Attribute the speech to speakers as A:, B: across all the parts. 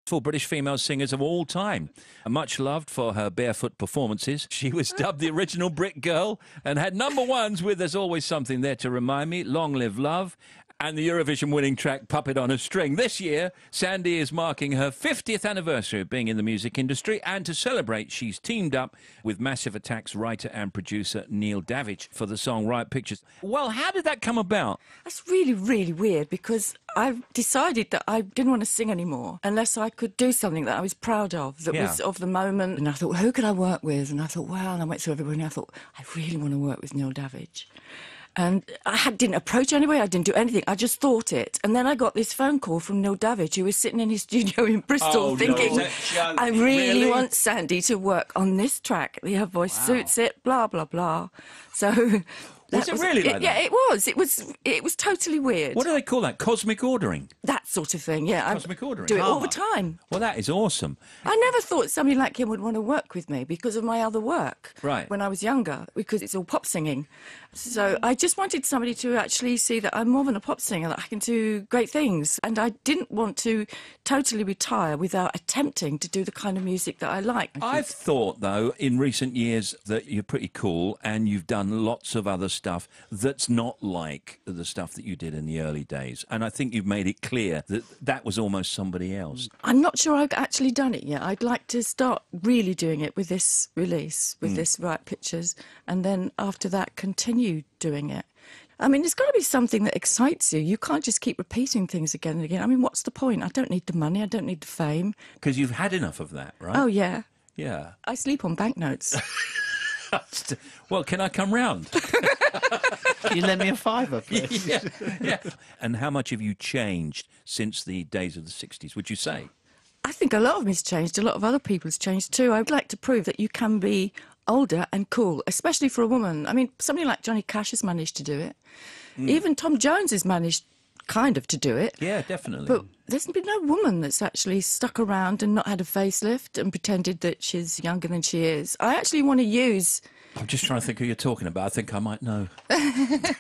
A: for British female singers of all time. Much loved for her barefoot performances, she was dubbed the original Brit girl and had number ones with There's Always Something There to Remind Me, Long Live Love, and the Eurovision winning track Puppet on a String. This year, Sandie is marking her 50th anniversary of being in the music industry, and to celebrate, she's teamed up with Massive Attack's writer and producer Neil Davidge for the song Wright Pictures. Well, how did that come about?
B: That's really, really weird, because I decided that I didn't want to sing anymore unless I could do something that I was proud of, that was of the moment. And I thought, well, who could I work with? And I thought, well, and I went through everybody, and I thought, I really want to work with Neil Davidge. And I didn't approach anybody, I didn't do anything, I just thought it. And then I got this phone call from Neil Davidge, who was sitting in his studio in Bristol thinking, I really want Sandie to work on this track. Her voice suits it, blah, blah, blah. So...
A: Was it really like that?
B: Yeah, it was. It was totally weird.
A: What do they call that? Cosmic ordering?
B: That sort of thing, yeah.
A: Cosmic ordering?
B: Do it all the time.
A: Well, that is awesome.
B: I never thought somebody like him would want to work with me because of my other work.
A: Right.
B: When I was younger, because it's all pop singing. So I just wanted somebody to actually see that I'm more than a pop singer, that I can do great things. And I didn't want to totally retire without attempting to do the kind of music that I like.
A: I've thought, though, in recent years that you're pretty cool and you've done lots of other stuff that's not like the stuff that you did in the early days. And I think you've made it clear that that was almost somebody else.
B: I'm not sure I've actually done it yet. I'd like to start really doing it with this release, with this Wright Pictures, and then after that continue doing it. I mean, there's got to be something that excites you. You can't just keep repeating things again and again. I mean, what's the point? I don't need the money, I don't need the fame.
A: Because you've had enough of that, right?
B: Oh, yeah.
A: Yeah.
B: I sleep on banknotes.
A: Well, can I come round?
C: Can you lend me a fiver, please?
A: Yeah. And how much have you changed since the days of the 60s, would you say?
B: I think a lot of me's changed. A lot of other people's changed too. I'd like to prove that you can be older and cool, especially for a woman. I mean, somebody like Johnny Cash has managed to do it. Even Tom Jones has managed kind of to do it.
A: Yeah, definitely.
B: But there's been no woman that's actually stuck around and not had a facelift and pretended that she's younger than she is. I actually want to use...
A: I'm just trying to think who you're talking about. I think I might know.
B: I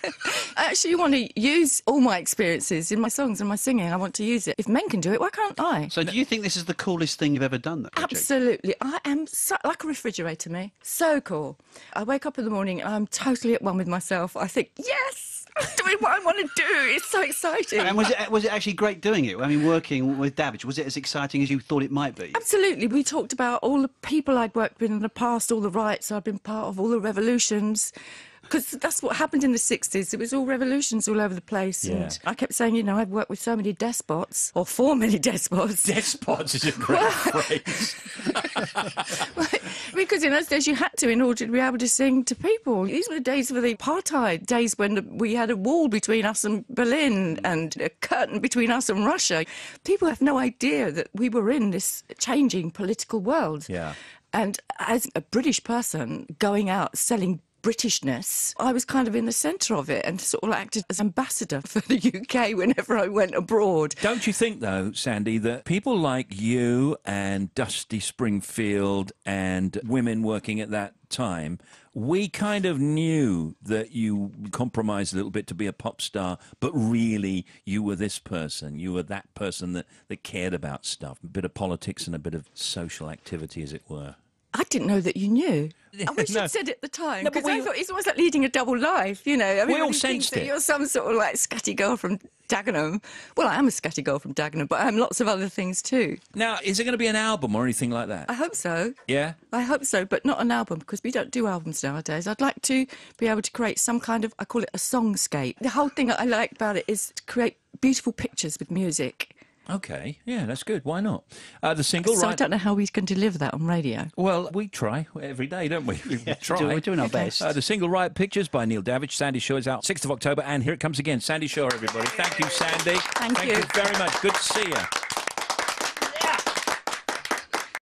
B: actually want to use all my experiences in my songs and my singing. I want to use it. If men can do it, why can't I?
C: So do you think this is the coolest thing you've ever done, that project?
B: Absolutely. I am like a refrigerator, me. So cool. I wake up in the morning and I'm totally at one with myself. I think, yes! I'm doing what I want to do. It's so exciting.
C: And was it actually great doing it? I mean, working with Davidge, was it as exciting as you thought it might be?
B: Absolutely. We talked about all the people I'd worked with in the past, all the rights I'd been part of, all the revolutions. Because that's what happened in the 60s. It was all revolutions all over the place.
A: Yeah.
B: And I kept saying, you know, I've worked with so many despots, or for many despots.
A: Despots is a great phrase.
B: Because in those days you had to in order to be able to sing to people. These were the days of the apartheid, days when we had a wall between us and Berlin and a curtain between us and Russia. People have no idea that we were in this changing political world.
A: Yeah.
B: And as a British person going out selling Britishness, I was kind of in the centre of it and sort of acted as ambassador for the UK whenever I went abroad.
A: Don't you think, though, Sandie, that people like you and Dusty Springfield and women working at that time, we kind of knew that you compromised a little bit to be a pop star, but really you were this person. You were that person that cared about stuff, a bit of politics and a bit of social activity, as it were.
B: I didn't know that you knew. I wish I'd said it at the time, because I thought it's almost like leading a double life, you know.
A: We all
B: Everybody thinks
A: sensed
B: that
A: it.
B: you're some sort of like scatty girl from Dagenham. Well, I am a scatty girl from Dagenham, but I am lots of other things too.
A: Now, is there going to be an album or anything like that?
B: I hope so.
A: Yeah?
B: I hope so, but not an album, because we don't do albums nowadays. I'd like to be able to create some kind of, I call it a songscape. The whole thing that I like about it is to create beautiful pictures with music.
A: Okay, yeah, that's good. Why not? The single,
B: So
A: right?
B: I don't know how we can deliver that on radio.
A: Well, we try every day, don't we? We try.
C: We're doing our best.
A: The single Wright Pictures by Neil Davidge. Sandie Shaw is out 6th of October, and here it comes again. Sandie Shaw, everybody. Thank you, Sandie.
B: Thank you.
A: Thank you very much. Good to see you.